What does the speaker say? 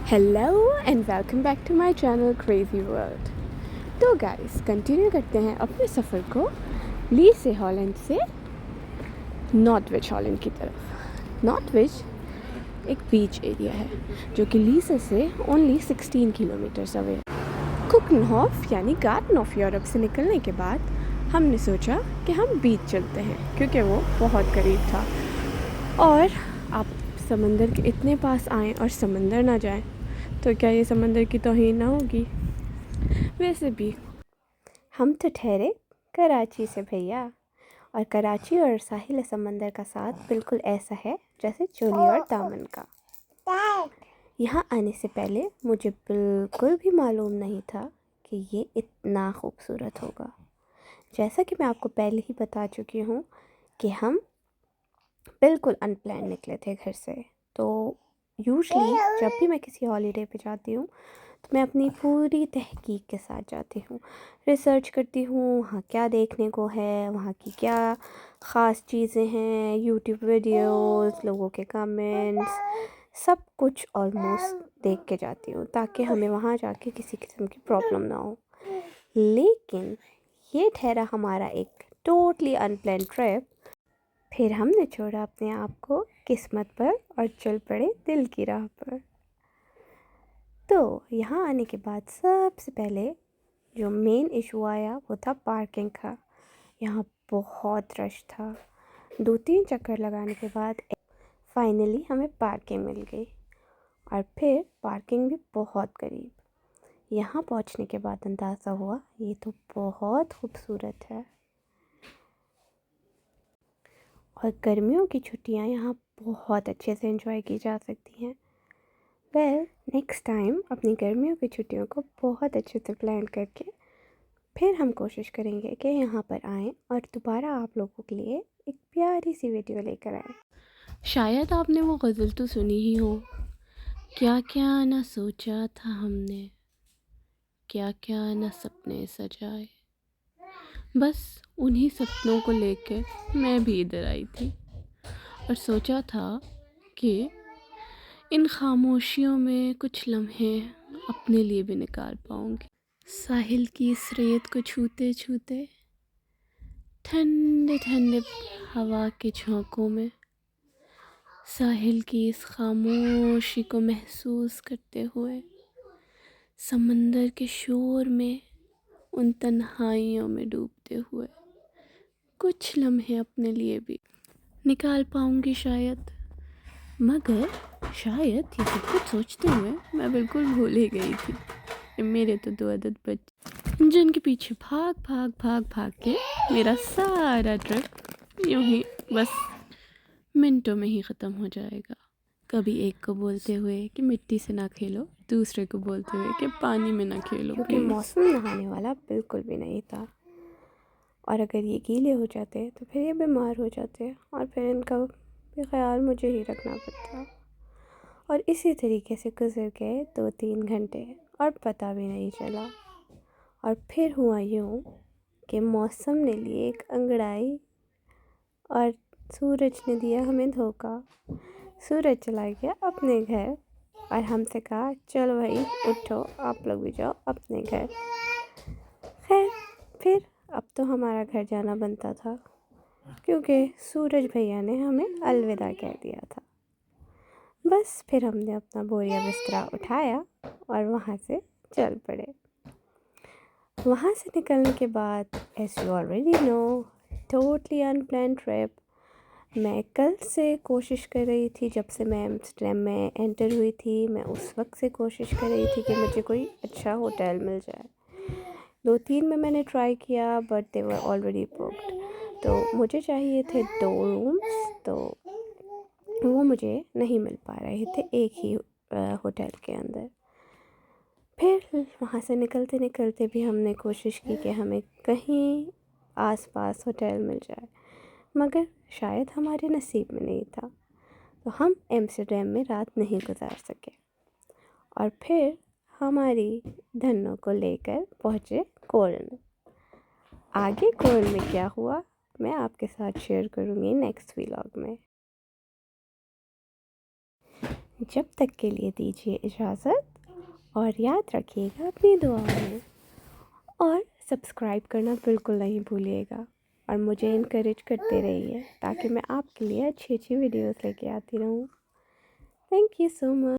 Hello and welcome back to my channel crazy world. तो guys continue करते हैं अपने सफ़र को ली से हॉलैंड से नॉर्थविच हॉलैंड की तरफ। नॉर्थविच एक बीच एरिया है जो कि लीसे से ओनली 16 किलोमीटर्स अवे है। कुकनहॉफ यानी गार्डन ऑफ यूरोप से निकलने के बाद हमने सोचा कि हम बीच चलते हैं क्योंकि वो बहुत करीब था। और आप समंदर के इतने पास आएँ और समंदर ना जाएं तो क्या ये समंदर की तौहीन ना होगी। वैसे भी हम तो ठहरे कराची से भैया, और कराची और साहिल समंदर का साथ बिल्कुल ऐसा है जैसे चोली और दामन का। यहाँ आने से पहले मुझे बिल्कुल भी मालूम नहीं था कि ये इतना खूबसूरत होगा। जैसा कि मैं आपको पहले ही बता चुकी हूँ कि हम बिल्कुल अनप्लान निकले थे घर से। तो यूजुअली जब भी मैं किसी हॉलीडे पे जाती हूँ तो मैं अपनी पूरी तहकीक के साथ जाती हूँ, रिसर्च करती हूँ वहाँ क्या देखने को है, वहाँ की क्या ख़ास चीज़ें हैं, यूट्यूब वीडियोस, लोगों के कमेंट्स, सब कुछ ऑलमोस्ट देख के जाती हूँ ताकि हमें वहाँ जाके किसी किस्म की प्रॉब्लम ना हो। लेकिन ये ठहरा हमारा एक टोटली अनप्लान ट्रिप। फिर हमने छोड़ा अपने आप को किस्मत पर और चल पड़े दिल की राह पर। तो यहाँ आने के बाद सबसे पहले जो मेन इशू आया वो था पार्किंग का। यहाँ बहुत रश था। 2-3 चक्कर लगाने के बाद फाइनली हमें पार्किंग मिल गई, और फिर पार्किंग भी बहुत करीब। यहाँ पहुँचने के बाद अंदाज़ा हुआ ये तो बहुत खूबसूरत है। और गर्मियों की छुट्टियाँ यहाँ बहुत अच्छे से एंजॉय की जा सकती हैं। नेक्स्ट टाइम अपनी गर्मियों की छुट्टियों को बहुत अच्छे से प्लान करके फिर हम कोशिश करेंगे कि यहाँ पर आएँ और दोबारा आप लोगों के लिए एक प्यारी सी वीडियो लेकर आएँ। शायद आपने वो गज़ल तो सुनी ही हो, क्या क्या ना सोचा था हमने, क्या क्या ना सपने सजाए। बस उन्हीं सपनों को लेके मैं भी इधर आई थी और सोचा था कि इन खामोशियों में कुछ लम्हे अपने लिए भी निकाल पाऊंगी। साहिल की इस रेत को छूते छूते, ठंडे ठंडे हवा के झोंकों में, साहिल की इस खामोशी को महसूस करते हुए, समंदर के शोर में, उन तन्हाइयों में डूबते हुए कुछ लम्हे अपने लिए भी निकाल पाऊंगी शायद। मगर शायद ये सब कुछ सोचते हुए मैं बिल्कुल भूल ही गई थी कि मेरे तो 2 अदद बच्चे जिनके पीछे भाग भाग भाग भाग के मेरा सारा ट्रिप यूं ही बस मिनटों में ही ख़त्म हो जाएगा। कभी एक को बोलते हुए कि मिट्टी से ना खेलो, दूसरे को बोलते हुए कि पानी में ना खेलो क्योंकि मौसम नहाने वाला बिल्कुल भी नहीं था। और अगर ये गीले हो जाते तो फिर ये बीमार हो जाते और फिर इनका भी ख्याल मुझे ही रखना पड़ता। और इसी तरीके से गुजर गए 2-3 घंटे और पता भी नहीं चला। और फिर हुआ यूँ कि मौसम ने लिए एक अंगड़ाई और सूरज ने दिया हमें धोखा। सूरज चला गया अपने घर और हमसे कहा चलो भाई उठो, आप लोग भी जाओ अपने घर। खैर फिर अब तो हमारा घर जाना बनता था क्योंकि सूरज भैया ने हमें अलविदा कह दिया था। बस फिर हमने अपना बोरिया बिस्तरा उठाया और वहाँ से चल पड़े। वहाँ से निकलने के बाद as you already know, totally unplanned trip. मैं कल से कोशिश कर रही थी, जब से मैं एम्स्टर्डम में एंटर हुई थी मैं उस वक्त से कोशिश कर रही थी कि मुझे कोई अच्छा होटल मिल जाए। 2-3 में मैंने ट्राई किया but they were already booked. तो मुझे चाहिए थे 2 रूम्स, तो वो मुझे नहीं मिल पा रहे थे एक ही होटल के अंदर। फिर वहाँ से निकलते निकलते भी हमने कोशिश की कि हमें कहीं आसपास होटल मिल जाए, मगर शायद हमारे नसीब में नहीं था। तो हम एम्स्टर्डम में रात नहीं गुजार सके और फिर हमारी धनों को लेकर पहुँचे कोलन। आगे कोलन में क्या हुआ मैं आपके साथ शेयर करूँगी नेक्स्ट व्लॉग में। जब तक के लिए दीजिए इजाज़त और याद रखिएगा अपनी दुआओं में, और सब्सक्राइब करना बिल्कुल नहीं भूलिएगा और मुझे इनकरेज करते रहिए ताकि मैं आपके लिए अच्छी अच्छी वीडियोस लेके आती रहूँ। Thank you so much.